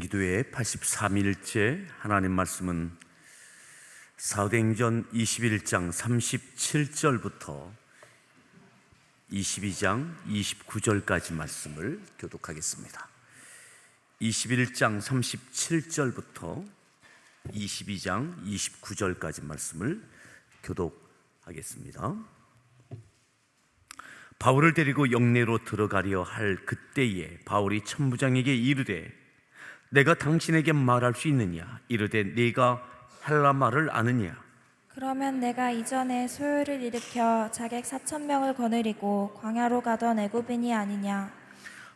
기도의 83일째 하나님 말씀은 사도행전 21장 37절부터 22장 29절까지 말씀을 교독하겠습니다. 21장 37절부터 22장 29절까지 말씀을 교독하겠습니다. 바울을 데리고 영내로 들어가려 할 그때에 바울이 천부장에게 이르되 내가 당신에게 말할 수 있느냐? 이르되 네가 헬라 말을 아느냐? 그러면 내가 이전에 소요를 일으켜 자객 4,000명을 거느리고 광야로 가던 애굽인이 아니냐?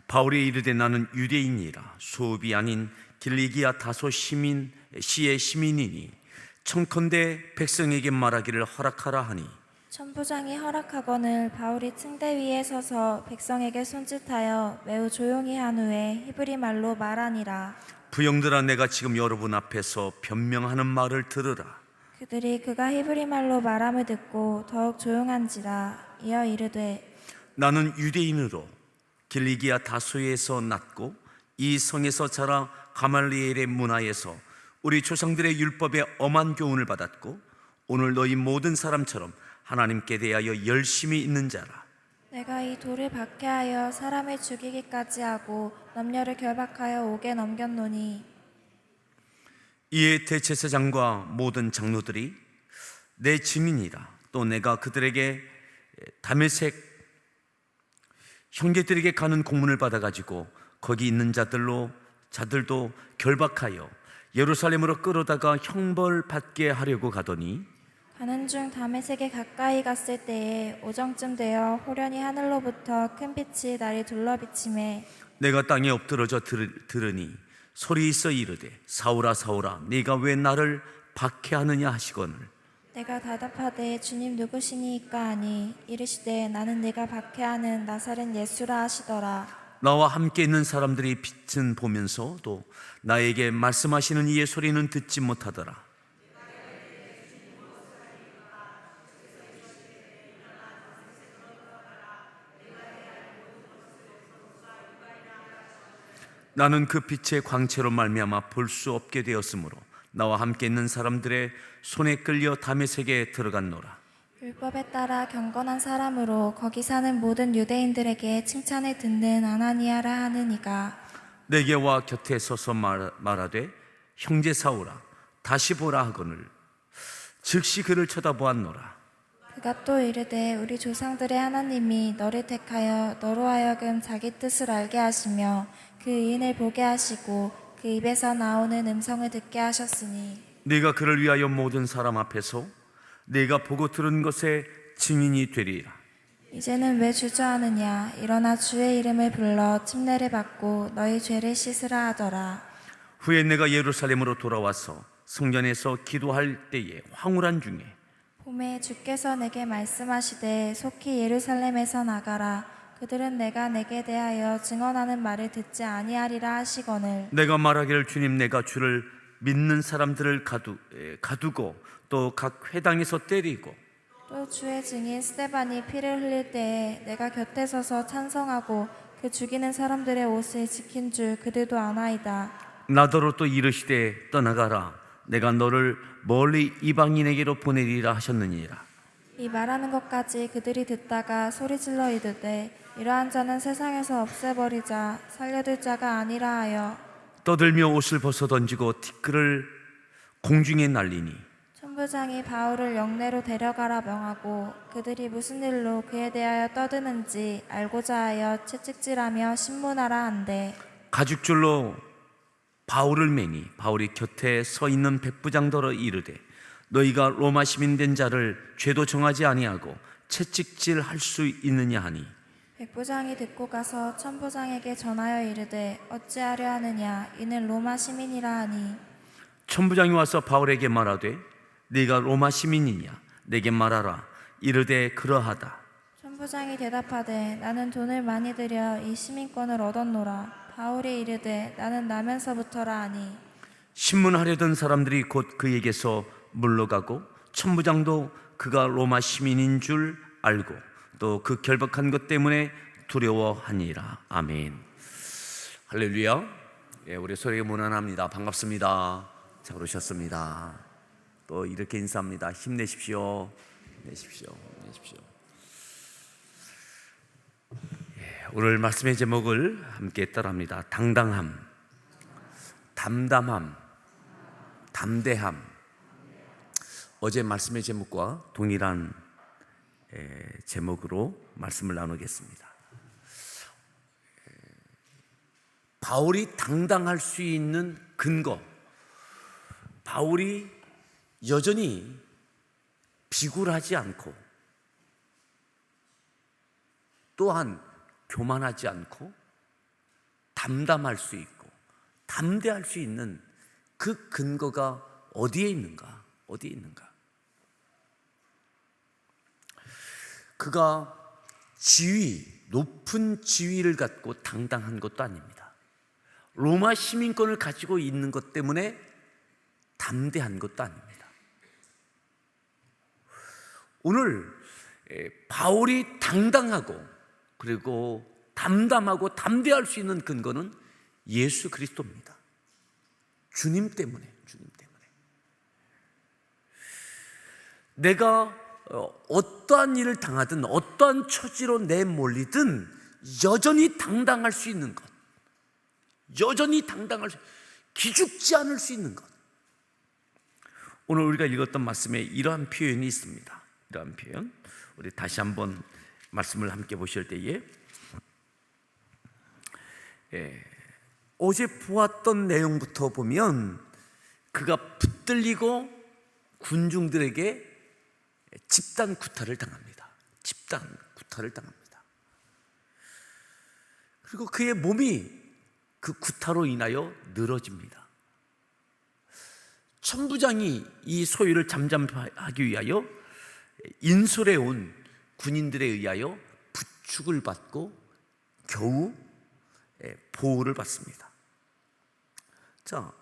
바울이 이르되 나는 유대인이라 수업이 아닌 길리기아 다소 시의 시민이니 청컨대 백성에게 말하기를 허락하라 하니 천부장이 허락하거늘 바울이 층대 위에 서서 백성에게 손짓하여 매우 조용히 한 후에 히브리 말로 말하니라. 부형들아, 내가 지금 여러분 앞에서 변명하는 말을 들으라. 그들이 그가 히브리 말로 말함을 듣고 더욱 조용한지라. 이어 이르되 나는 유대인으로 길리기아 다소에서 났고 이 성에서 자라 가말리엘의 문화에서 우리 조상들의 율법에 엄한 교훈을 받았고 오늘 너희 모든 사람처럼 하나님께 대하여 열심히 있는 자라. 내가 이 돌을 박해하여 사람을 죽이기까지 하고 남녀를 결박하여 옥에 넘겼노니 이에 대제사장과 모든 장로들이 내 증인이라. 또 내가 그들에게 다메섹 형제들에게 가는 공문을 받아가지고 거기 있는 자들도 결박하여 예루살렘으로 끌어다가 형벌받게 하려고 가더니 가는 중 다메섹에 가까이 갔을 때에 오정쯤 되어 호련히 하늘로부터 큰 빛이 나를 둘러비치매 내가 땅에 엎드러져 들으니 소리 있어 이르되 사울아 사울아 네가 왜 나를 박해하느냐 하시거늘 내가 대답하되 주님 누구시니까 하니 이르시되 나는 네가 박해하는 나사렛 예수라 하시더라. 나와 함께 있는 사람들이 빛은 보면서도 나에게 말씀하시는 이의 소리는 듣지 못하더라. 나는 그 빛의 광채로 말미암아 볼 수 없게 되었으므로 나와 함께 있는 사람들의 손에 끌려 다메섹에 들어갔노라. 율법에 따라 경건한 사람으로 거기 사는 모든 유대인들에게 칭찬을 듣는 아나니아라 하는 이가 내게 와 곁에 서서 말하되 형제 사울아 다시 보라 하거늘 즉시 그를 쳐다보았노라. 그가 또 이르되 우리 조상들의 하나님이 너를 택하여 너로 하여금 자기 뜻을 알게 하시며 그 의인을 보게 하시고 그 입에서 나오는 음성을 듣게 하셨으니 네가 그를 위하여 모든 사람 앞에서 네가 보고 들은 것의 증인이 되리라. 이제는 왜 주저하느냐? 일어나 주의 이름을 불러 침례를 받고 너희 죄를 씻으라 하더라. 후에 내가 예루살렘으로 돌아와서 성전에서 기도할 때에 황홀한 중에 봄에 주께서 내게 말씀하시되 속히 예루살렘에서 나가라. 그들은 내가 내게 대하여 증언하는 말을 듣지 아니하리라 하시거늘 내가 말하기를 주님 내가 주를 믿는 사람들을 가두고 또 각 회당에서 때리고 또 주의 증인 스데반이 피를 흘릴 때에 내가 곁에 서서 찬성하고 그 죽이는 사람들의 옷을 지킨 줄 그들도 아나이다. 나더러 또 이르시되 떠나가라 내가 너를 멀리 이방인에게로 보내리라 하셨느니라. 이 말하는 것까지 그들이 듣다가 소리질러 이르되 이러한 자는 세상에서 없애버리자 살려둘 자가 아니라 하여 떠들며 옷을 벗어 던지고 티끌을 공중에 날리니 천부장이 바울을 영내로 데려가라 명하고 그들이 무슨 일로 그에 대하여 떠드는지 알고자 하여 채찍질하며 신문하라 한대 가죽줄로 바울을 매니 바울이 곁에 서 있는 백부장더러 이르되 너희가 로마 시민 된 자를 죄도 정하지 아니하고 채찍질 할 수 있느냐 하니 백부장이 듣고 가서 천부장에게 전하여 이르되 어찌하려 하느냐 이는 로마 시민이라 하니 천부장이 와서 바울에게 말하되 네가 로마 시민이냐 내게 말하라. 이르되 그러하다. 천부장이 대답하되 나는 돈을 많이 들여 이 시민권을 얻었노라. 바울이 이르되 나는 나면서부터라 하니 신문하려던 사람들이 곧 그에게서 물러가고 천부장도 그가 로마 시민인 줄 알고 또 그 결박한 것 때문에 두려워하니라. 아멘. 할렐루야. 예, 우리 소리가 무난합니다. 반갑습니다. 잘 오셨습니다. 또 이렇게 인사합니다. 힘내십시오. 힘내십시오. 힘내십시오. 예, 오늘 말씀의 제목을 함께 따라합니다. 당당함, 담담함, 담대함. 어제 말씀의 제목과 동일한 제목으로 말씀을 나누겠습니다. 바울이 당당할 수 있는 근거, 바울이 여전히 비굴하지 않고 또한 교만하지 않고 담담할 수 있고 담대할 수 있는 그 근거가 어디에 있는가? 어디에 있는가? 그가 지위, 높은 지위를 갖고 당당한 것도 아닙니다. 로마 시민권을 가지고 있는 것 때문에 담대한 것도 아닙니다. 오늘 바울이 당당하고 그리고 담담하고 담대할 수 있는 근거는 예수 그리스도입니다. 주님 때문에, 주님 때문에. 내가 어떠한 일을 당하든 어떠한 처지로 내몰리든 여전히 당당할 수 있는 것, 여전히 당당할 수, 기죽지 않을 수 있는 것. 오늘 우리가 읽었던 말씀에 이러한 표현이 있습니다. 이러한 표현, 우리 다시 한번 말씀을 함께 보실 때에 어제 보았던 내용부터 보면 그가 붙들리고 군중들에게 집단 구타를 당합니다. 집단 구타를 당합니다. 그리고 그의 몸이 그 구타로 인하여 늘어집니다. 천부장이 이 소유를 잠잠하기 위하여 인솔해 온 군인들에 의하여 부축을 받고 겨우 보호를 받습니다. 자,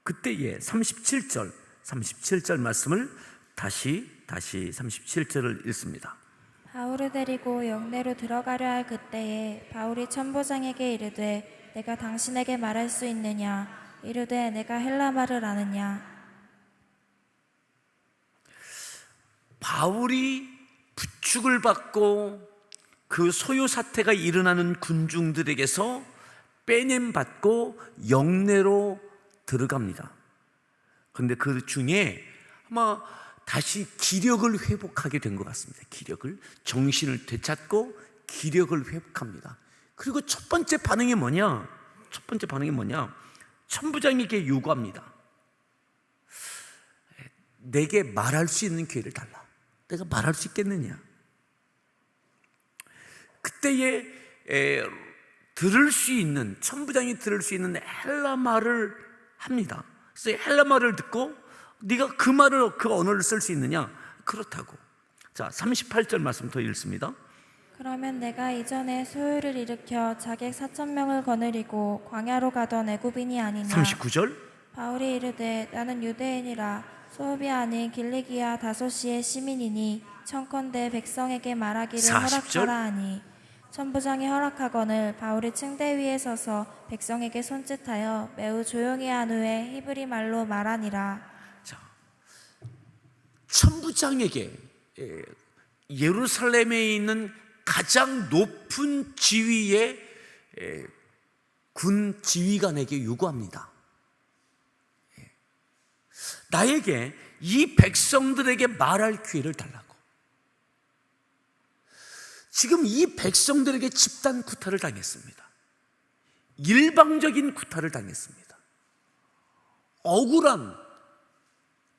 그때에 37절 말씀을 다시 37절을 읽습니다. 바울을 데리고 영내로 들어가려 할 그때에 바울이 천부장에게 이르되 내가 당신에게 말할 수 있느냐? 이르되 내가 헬라 말을 아느냐? 바울이 부축을 받고 그 소요 사태가 일어나는 군중들에게서 빼냄 받고 영내로 들어갑니다. 그런데 그 중에 아마 다시 기력을 회복하게 된 것 같습니다. 기력을, 정신을 되찾고 기력을 회복합니다. 그리고 첫 번째 반응이 뭐냐? 천부장에게 요구합니다. 내게 말할 수 있는 기회를 달라. 내가 말할 수 있겠느냐? 그때에 들을 수 있는, 천부장이 들을 수 있는 헬라 말을 합니다. 그래서 헬라 말을 듣고 네가 그 말을, 그 언어를 쓸 수 있느냐? 그렇다고. 자, 38절 말씀 더 읽습니다. 그러면 내가 이전에 소요를 일으켜 자객 4,000명을 거느리고 광야로 가던 애굽인이 아니냐? 39절. 바울이 이르되 나는 유대인이라 소읍이 아닌 길리기아 다소시의 시민이니 청컨대 백성에게 말하기를 40절. 허락하라 하니 천부장이 허락하거늘 바울이 층대 위에 서서 백성에게 손짓하여 매우 조용히 한 후에 히브리 말로 말하니라. 자, 천부장에게 예루살렘에 있는 가장 높은 지위의 군 지휘관에게 요구합니다. 나에게 이 백성들에게 말할 기회를 달라고. 지금 이 백성들에게 집단 구타를 당했습니다. 일방적인 구타를 당했습니다. 억울한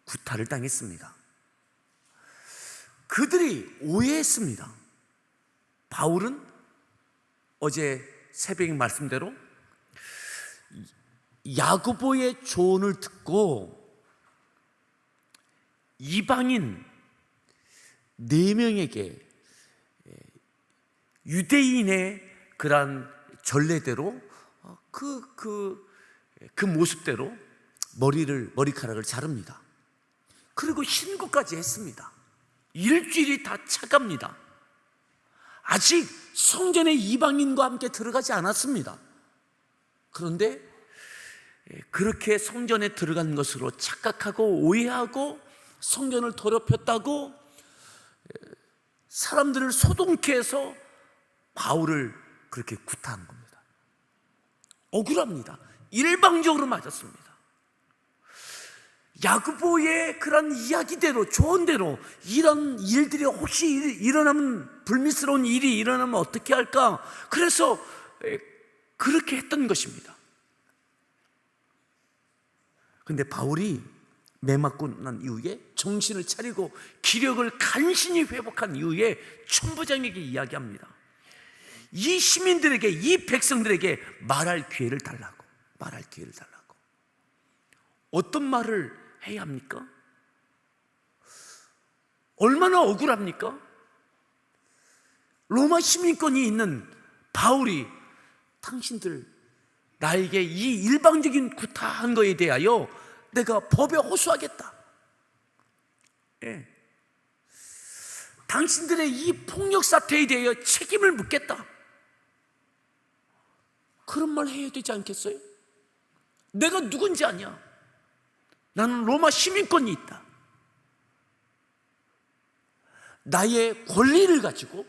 구타를 당했습니다. 그들이 오해했습니다. 바울은 어제 새벽 말씀대로 야고보의 조언을 듣고 이방인 4명에게 유대인의 그러한 전례대로 그 모습대로 머리카락을 자릅니다. 그리고 신고까지 했습니다. 일주일이 다 차갑니다. 아직 성전에 이방인과 함께 들어가지 않았습니다. 그런데 그렇게 성전에 들어간 것으로 착각하고 오해하고 성전을 더럽혔다고 사람들을 소동케 해서 바울을 그렇게 구타한 겁니다. 억울합니다. 일방적으로 맞았습니다. 야고보의 그런 이야기대로, 조언대로 이런 일들이 혹시 일어나면, 불미스러운 일이 일어나면 어떻게 할까? 그래서 그렇게 했던 것입니다. 근데 바울이 매 맞고 난 이후에 정신을 차리고 기력을 간신히 회복한 이후에 천부장에게 이야기합니다. 이 시민들에게, 이 백성들에게 말할 기회를 달라고. 어떤 말을 해야 합니까? 얼마나 억울합니까? 로마 시민권이 있는 바울이 당신들 나에게 이 일방적인 구타한 것에 대하여 내가 법에 호소하겠다. 당신들의 이 폭력 사태에 대하여 책임을 묻겠다. 그런 말 해야 되지 않겠어요? 내가 누군지 아냐? 나는 로마 시민권이 있다. 나의 권리를 가지고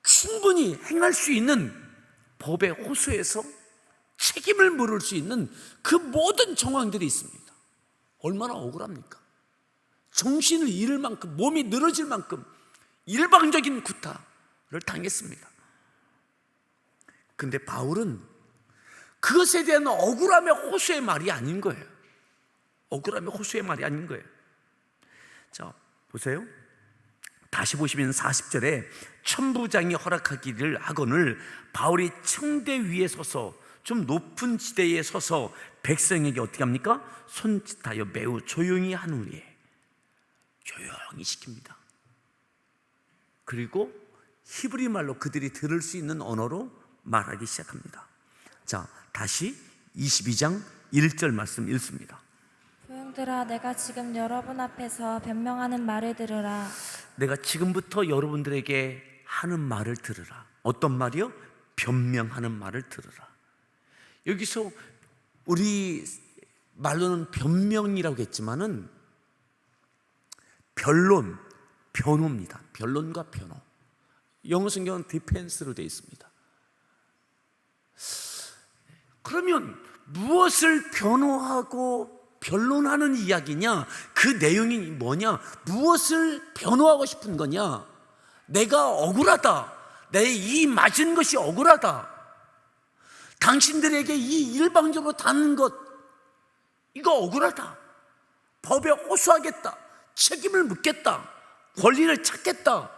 충분히 행할 수 있는 법에 호소해서 책임을 물을 수 있는 그 모든 정황들이 있습니다. 얼마나 억울합니까? 정신을 잃을 만큼, 몸이 늘어질 만큼 일방적인 구타를 당했습니다. 근데 바울은 그것에 대한 억울함의 호소의 말이 아닌 거예요. 억울함의 호소의 말이 아닌 거예요. 자, 보세요. 다시 보시면 40절에 천부장이 허락하기를 하거늘 바울이 청대 위에 서서, 좀 높은 지대에 서서 백성에게 어떻게 합니까? 손짓하여 매우 조용히 한 후에 조용히 시킵니다. 그리고 히브리 말로 그들이 들을 수 있는 언어로 말하기 시작합니다. 자, 다시 22장 1절 말씀 읽습니다. 소용들아, 내가 지금 여러분 앞에서 변명하는 말을 들으라. 내가 지금부터 여러분들에게 하는 말을 들으라. 어떤 말이요? 변명하는 말을 들으라. 여기서 우리 말로는 변명이라고 했지만은 변론, 변호입니다. 변론과 변호. 영어 성경은 디펜스로 되어 있습니다. 그러면 무엇을 변호하고 변론하는 이야기냐? 그 내용이 뭐냐? 무엇을 변호하고 싶은 거냐? 내가 억울하다. 내 이 맞은 것이 억울하다. 당신들에게 이 일방적으로 다는 것, 이거 억울하다. 법에 호소하겠다. 책임을 묻겠다. 권리를 찾겠다.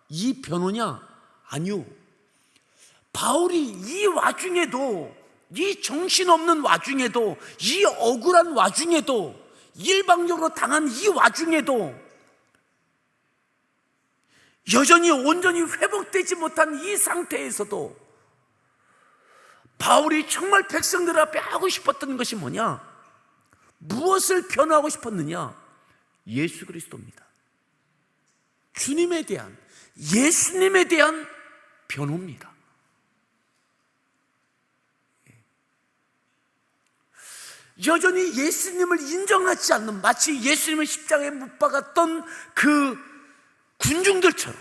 이 변호냐? 아니요. 바울이 이 와중에도, 이 정신없는 와중에도, 이 억울한 와중에도, 일방적으로 당한 이 와중에도 여전히 온전히 회복되지 못한 이 상태에서도 바울이 정말 백성들 앞에 하고 싶었던 것이 뭐냐? 무엇을 변호하고 싶었느냐? 예수 그리스도입니다. 주님에 대한, 예수님에 대한 변호입니다. 여전히 예수님을 인정하지 않는, 마치 예수님을 십자가에 못 박았던 그 군중들처럼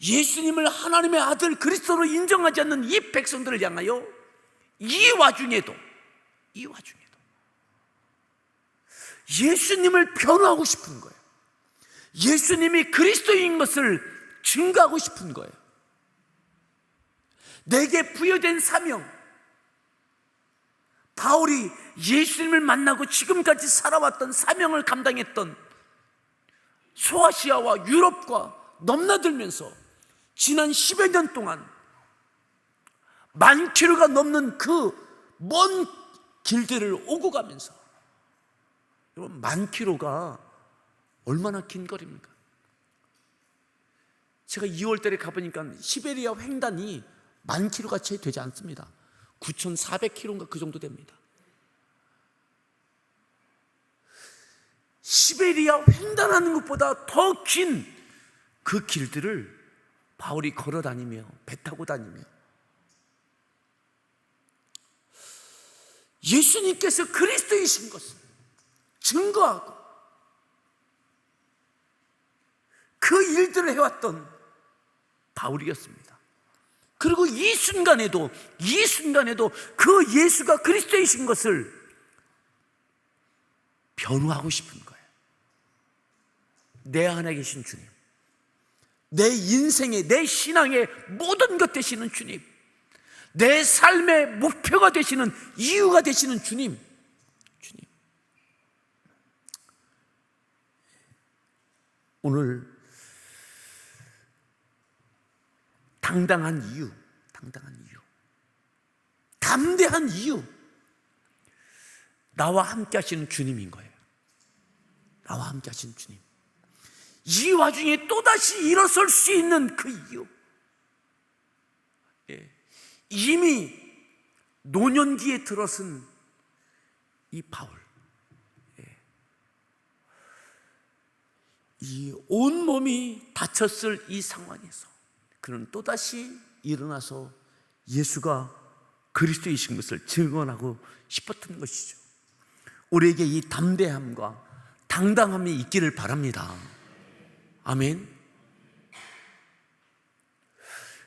예수님을 하나님의 아들 그리스도로 인정하지 않는 이 백성들을 향하여 이 와중에도 예수님을 변호하고 싶은 거예요. 예수님이 그리스도인 것을 증거하고 싶은 거예요. 내게 부여된 사명, 바울이 예수님을 만나고 지금까지 살아왔던 사명을 감당했던 소아시아와 유럽과 넘나들면서 지난 10여 년 동안 10,000km가 넘는 그 먼 길들을 오고 가면서, 여러분 10,000km가 얼마나 긴 거리입니까? 제가 2월 달에 가보니까 시베리아 횡단이 10,000km가 채 되지 않습니다. 9,400km인가 그 정도 됩니다. 시베리아 횡단하는 것보다 더 긴 그 길들을 바울이 걸어 다니며 배 타고 다니며 예수님께서 그리스도이신 것을 증거하고 그 일들을 해왔던 바울이었습니다. 그리고 이 순간에도 그 예수가 그리스도이신 것을 변호하고 싶은 거예요. 내 안에 계신 주님, 내 인생의, 내 신앙의 모든 것 되시는 주님, 내 삶의 목표가 되시는, 이유가 되시는 주님. 오늘 당당한 이유, 담대한 이유, 나와 함께 하시는 주님인 거예요. 나와 함께 하시는 주님. 이 와중에 또다시 일어설 수 있는 그 이유, 이미 노년기에 들어선 이 바울, 이 온몸이 다쳤을 이 상황에서 그는 또다시 일어나서 예수가 그리스도이신 것을 증언하고 싶었던 것이죠. 우리에게 이 담대함과 당당함이 있기를 바랍니다. 아멘.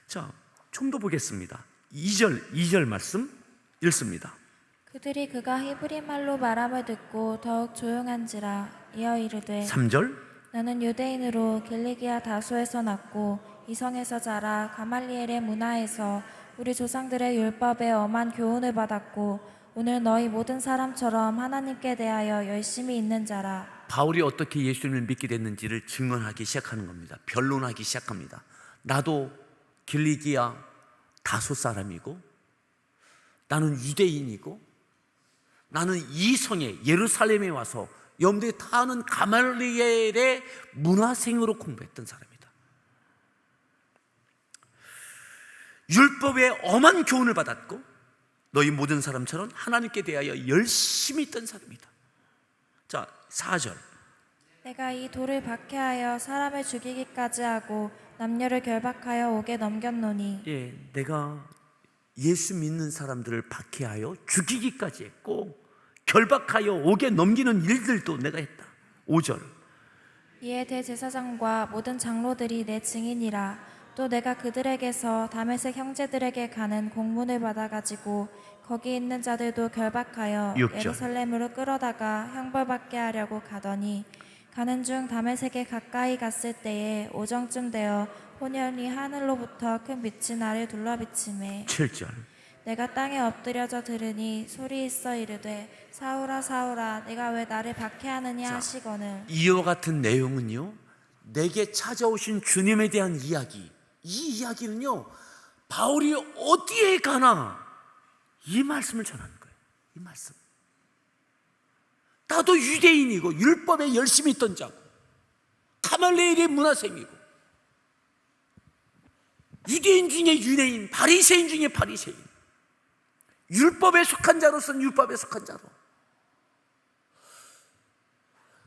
자, 좀 더 보겠습니다. 2절 말씀 읽습니다. 그들이 그가 히브리 말로 말함을 듣고 더욱 조용한지라. 이어 이르되 3절 나는 유대인으로 길리기아 다소에서 났고 이성에서 자라 가말리엘의 문화에서 우리 조상들의 율법에 엄한 교훈을 받았고 오늘 너희 모든 사람처럼 하나님께 대하여 열심히 있는 자라. 바울이 어떻게 예수님을 믿게 됐는지를 증언하기 시작하는 겁니다. 변론하기 시작합니다. 나도 길리기아 다소 사람이고, 나는 유대인이고, 나는 이 성에 예루살렘에 와서 여러분들이 다 아는 가말리엘의 문화생으로 공부했던 사람이다. 율법에 엄한 교훈을 받았고 너희 모든 사람처럼 하나님께 대하여 열심히 있던 사람이다. 자, 4절 내가 이 돌을 박해하여 사람을 죽이기까지 하고 남녀를 결박하여 옥에 넘겼노니. 내가 예수 믿는 사람들을 박해하여 죽이기까지 했고 결박하여 옥에 넘기는 일들도 내가 했다. 5절 이에 대제사장과 모든 장로들이 내 증인이라. 또 내가 그들에게서 다메섹 형제들에게 가는 공문을 받아가지고 거기 있는 자들도 결박하여 6절. 예루살렘으로 끌어다가 형벌받게 하려고 가더니 가는 중 다메섹에 가까이 갔을 때에 오정쯤 되어 혼연히 하늘로부터 큰 빛이 나를 둘러비치매 7절 내가 땅에 엎드려져 들으니 소리 있어 이르되 사울아 사울아 내가 왜 나를 박해하느냐 하시거늘. 이와 같은 내용은요, 내게 찾아오신 주님에 대한 이야기, 이 이야기는요 바울이 어디에 가나 이 말씀을 전하는 거예요. 이 말씀. 나도 유대인이고 율법에 열심히 있던 자고 가말리엘의 문화생이고 유대인 중에 유대인, 바리새인 중에 바리새인, 율법에 속한 자로서는 율법에 속한 자로,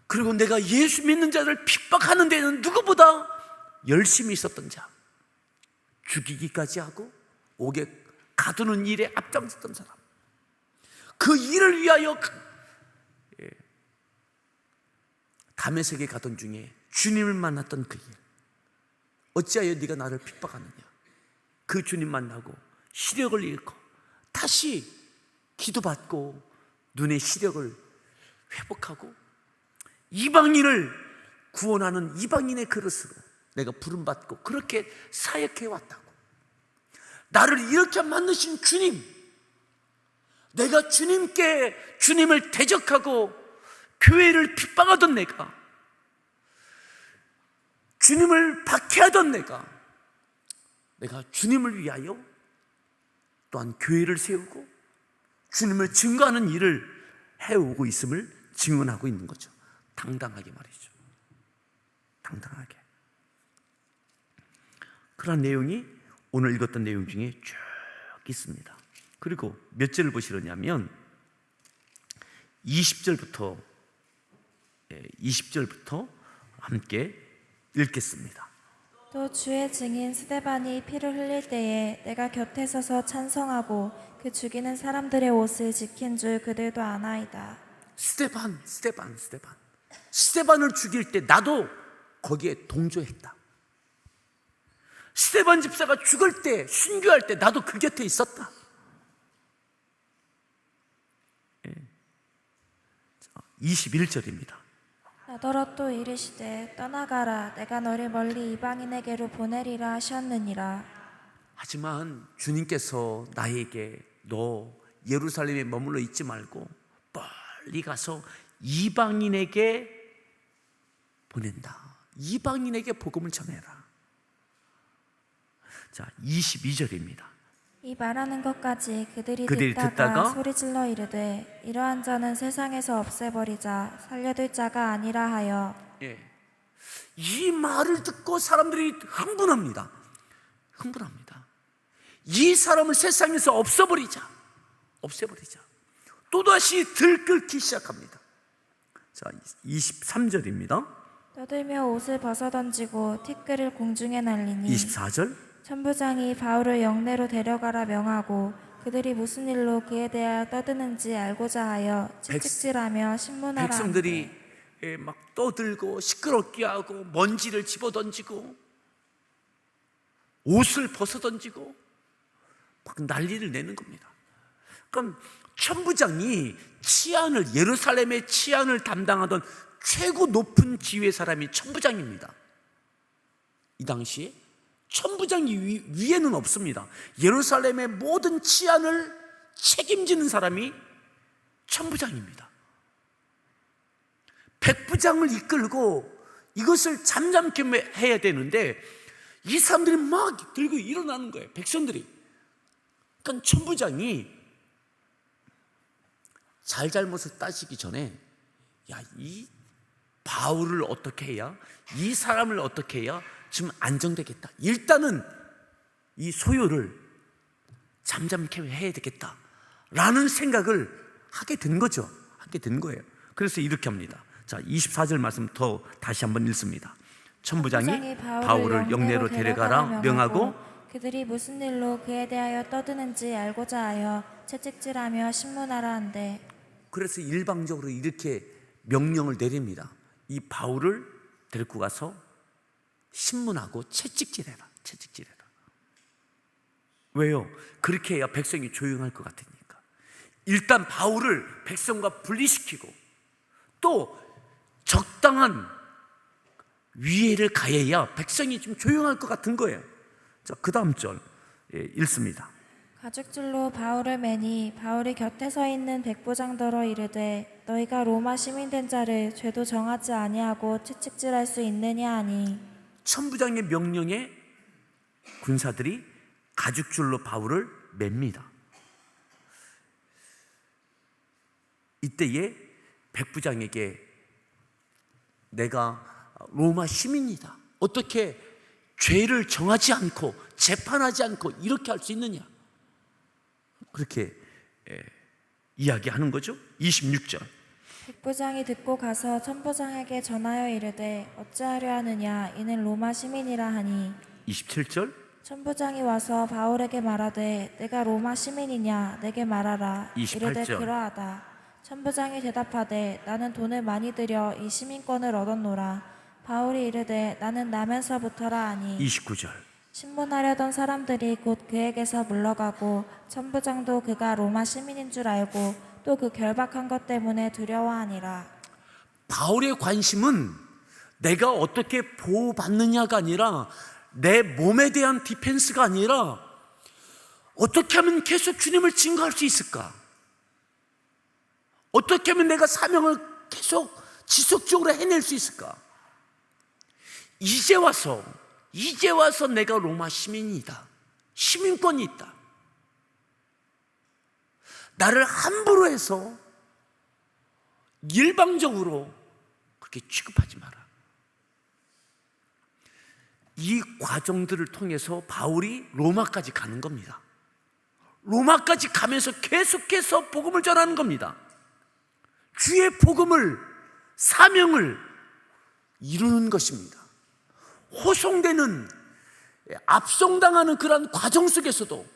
그리고 내가 예수 믿는 자를 핍박하는 데는 누구보다 열심히 있었던 자, 죽이기까지 하고 옥에 가두는 일에 앞장섰던 사람, 그 일을 위하여 다메섹에 가던 중에 주님을 만났던 그 일, 어찌하여 네가 나를 핍박하느냐. 그 주님 만나고 시력을 잃고 다시 기도받고 눈의 시력을 회복하고 이방인을 구원하는 이방인의 그릇으로 내가 부름받고 그렇게 사역해 왔다고. 나를 이렇게 만드신 주님, 내가 주님을 대적하고 교회를 핍박하던 내가, 주님을 박해하던 내가 주님을 위하여 또한 교회를 세우고 주님을 증거하는 일을 해오고 있음을 증언하고 있는 거죠. 당당하게 말이죠. 당당하게. 그런 내용이 오늘 읽었던 내용 중에 쭉 있습니다. 그리고 몇 절을 보시려냐면 20절부터 함께 읽겠습니다. 또 주의 증인 스데반이 피를 흘릴 때에 내가 곁에 서서 찬성하고 그 죽이는 사람들의 옷을 지킨 줄 그들도 아나이다. 스데반을 죽일 때 나도 거기에 동조했다. 스데반 집사가 죽을 때, 순교할 때 나도 그 곁에 있었다. 21절입니다. 나더러 또 이르시되 떠나가라 내가 너를 멀리 이방인에게로 보내리라 하셨느니라. 하지만 주님께서 나에게 너 예루살렘에 머물러 있지 말고 빨리 가서 이방인에게 보낸다. 이방인에게 복음을 전해라. 자, 22절입니다. 이 말하는 것까지 그들이 듣다가 듣다가 소리질러 이르되 이러한 자는 세상에서 없애버리자 살려둘 자가 아니라 하여. 이 말을 듣고 사람들이 흥분합니다. 이 사람을 세상에서 없애버리자. 또다시 들끓기 시작합니다. 자, 23절입니다. 떠들며 옷을 벗어던지고 티끌을 공중에 날리니 24절. 천부장이 바울을 영내로 데려가라 명하고 그들이 무슨 일로 그에 대하여 떠드는지 알고자 하여 채찍질하며 신문하라. 백성들이 막 떠들고 시끄럽게 하고 먼지를 집어던지고 옷을 벗어던지고 막 난리를 내는 겁니다. 그럼 천부장이 예루살렘의 치안을 담당하던 최고 높은 지위의 사람이 천부장입니다. 이 당시에 천부장이 위에는 없습니다. 예루살렘의 모든 치안을 책임지는 사람이 천부장입니다. 백부장을 이끌고 이것을 잠잠케 해야 되는데 이 사람들이 막 들고 일어나는 거예요. 백성들이. 그러니까 천부장이 잘잘못을 따지기 전에 이 바울을 어떻게 해야, 이 사람을 어떻게 해야 좀 안정되겠다. 일단은 이 소요를 잠잠케 해야 되겠다 라는 생각을 하게 된 거죠. 그래서 이렇게 합니다. 자, 24절 말씀 더 다시 한번 읽습니다. 천부장이 바울을 영내로 데려가라 명하고 그들이 무슨 일로 그에 대하여 떠드는지 알고자 하여 채찍질하며 신문하라 한대. 그래서 일방적으로 이렇게 명령을 내립니다. 이 바울을 데리고 가서 신문하고 채찍질해라. 왜요? 그렇게 해야 백성이 조용할 것 같으니까. 일단 바울을 백성과 분리시키고 또 적당한 위해를 가해야 백성이 좀 조용할 것 같은 거예요. 자, 그 다음 절 읽습니다. 가죽줄로 바울을 매니 바울이 곁에 서 있는 백부장더러 이르되 너희가 로마 시민된 자를 죄도 정하지 아니하고 채찍질할 수 있느냐 하니. 천부장의 명령에 군사들이 가죽줄로 바울을 맵니다. 이때에 백부장에게 내가 로마 시민이다, 어떻게 죄를 정하지 않고 재판하지 않고 이렇게 할 수 있느냐, 그렇게 이야기하는 거죠. 26절. 백부장이 듣고 가서 천부장에게 전하여 이르되 어찌하려 하느냐 이는 로마 시민이라 하니. 27절. 천부장이 와서 바울에게 말하되 내가 로마 시민이냐 내게 말하라. 28절. 이르되 그러하다. 천부장이 대답하되 나는 돈을 많이 들여 이 시민권을 얻었노라. 바울이 이르되 나는 나면서부터라 하니. 29절. 신문하려던 사람들이 곧 그에게서 물러가고 천부장도 그가 로마 시민인 줄 알고 또 그 결박한 것 때문에 두려워하니라. 바울의 관심은 내가 어떻게 보호받느냐가 아니라, 내 몸에 대한 디펜스가 아니라 어떻게 하면 계속 주님을 증거할 수 있을까, 어떻게 하면 내가 사명을 계속 지속적으로 해낼 수 있을까. 이제 와서 내가 로마 시민이다, 시민권이 있다, 나를 함부로 해서 일방적으로 그렇게 취급하지 마라. 이 과정들을 통해서 바울이 로마까지 가는 겁니다. 로마까지 가면서 계속해서 복음을 전하는 겁니다. 주의 복음을, 사명을 이루는 것입니다. 호송되는 압송당하는 그러한 과정 속에서도,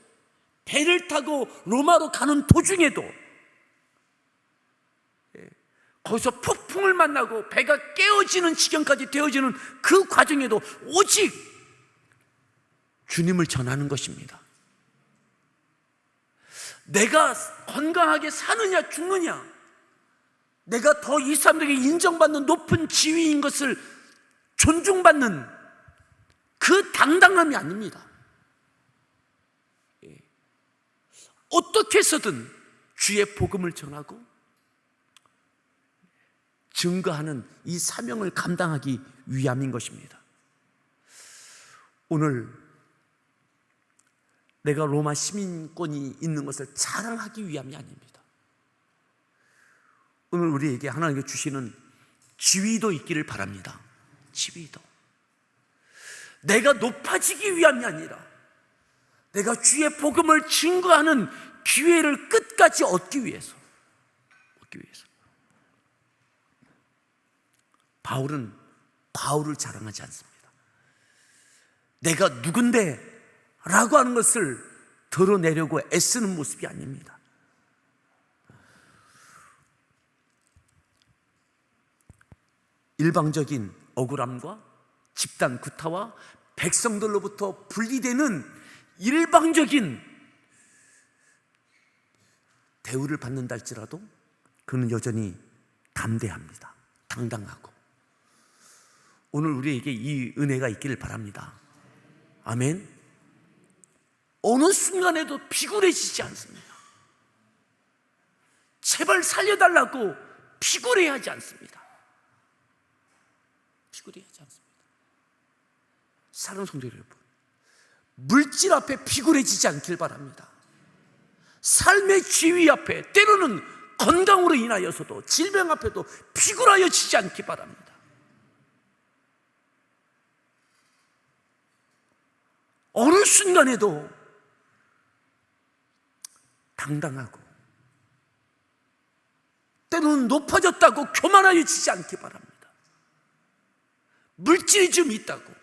배를 타고 로마로 가는 도중에도, 거기서 폭풍을 만나고 배가 깨어지는 지경까지 되어지는 그 과정에도 오직 주님을 전하는 것입니다. 내가 건강하게 사느냐 죽느냐, 내가 더 이 사람들에게 인정받는 높은 지위인 것을 존중받는 그 당당함이 아닙니다. 어떻게 해서든 주의 복음을 전하고 증거하는 이 사명을 감당하기 위함인 것입니다. 오늘 내가 로마 시민권이 있는 것을 자랑하기 위함이 아닙니다. 오늘 우리에게 하나님께 주시는 지위도 있기를 바랍니다. 지위도. 내가 높아지기 위함이 아니라 내가 주의 복음을 증거하는 기회를 끝까지 얻기 위해서. 바울은 바울을 자랑하지 않습니다. 내가 누군데 라고 하는 것을 드러내려고 애쓰는 모습이 아닙니다. 일방적인 억울함과 집단 구타와 백성들로부터 분리되는 일방적인 대우를 받는다 할지라도 그는 여전히 담대합니다. 당당하고. 오늘 우리에게 이 은혜가 있기를 바랍니다. 아멘. 어느 순간에도 비굴해지지 않습니다. 제발 살려달라고 비굴해하지 않습니다. 비굴해하지 않습니다. 사랑하는 성도 여러분, 물질 앞에 비굴해지지 않길 바랍니다. 삶의 지위 앞에, 때로는 건강으로 인하여서도 질병 앞에도 비굴하여지지 않기 바랍니다. 어느 순간에도 당당하고, 때로는 높아졌다고 교만하여지지 않기 바랍니다. 물질이 좀 있다고,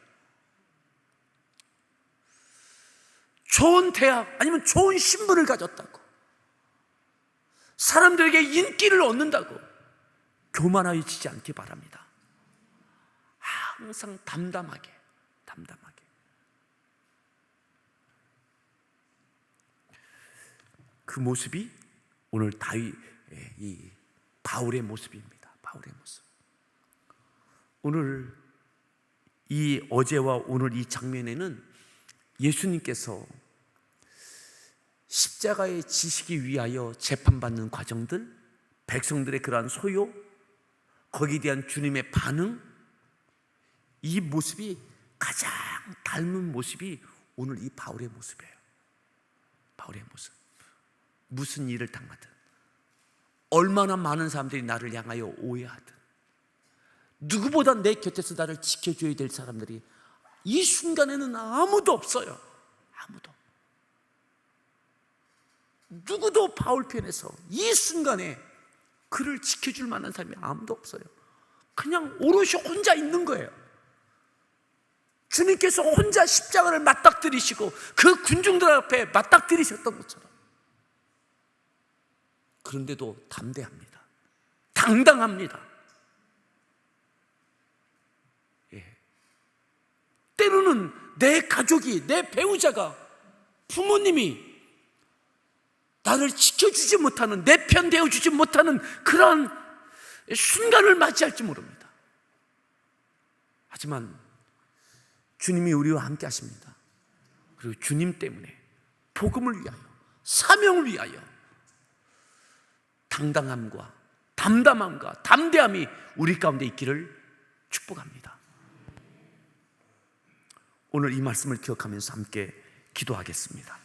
좋은 대학 아니면 좋은 신분을 가졌다고, 사람들에게 인기를 얻는다고 교만하여지지 않기 바랍니다. 항상 담담하게. 그 모습이 오늘 이 바울의 모습입니다. 바울의 모습. 오늘 이 어제와 오늘 이 장면에는 예수님께서 십자가에 지시기 위하여 재판받는 과정들, 백성들의 그러한 소요, 거기에 대한 주님의 반응, 이 모습이 가장 닮은 모습이 오늘 이 바울의 모습이에요. 바울의 모습. 무슨 일을 당하든, 얼마나 많은 사람들이 나를 향하여 오해하든, 누구보다 내 곁에서 나를 지켜줘야 될 사람들이 이 순간에는 아무도 없어요. 아무도. 누구도 바울 편에서 이 순간에 그를 지켜줄 만한 사람이 아무도 없어요. 그냥 오롯이 혼자 있는 거예요. 주님께서 혼자 십자가를 맞닥뜨리시고 그 군중들 앞에 맞닥뜨리셨던 것처럼. 그런데도 담대합니다. 당당합니다. 때로는 내 가족이, 내 배우자가, 부모님이 나를 지켜주지 못하는, 내 편 되어주지 못하는 그런 순간을 맞이할지 모릅니다. 하지만 주님이 우리와 함께 하십니다. 그리고 주님 때문에, 복음을 위하여, 사명을 위하여 당당함과 담담함과 담대함이 우리 가운데 있기를 축복합니다. 오늘 이 말씀을 기억하면서 함께 기도하겠습니다.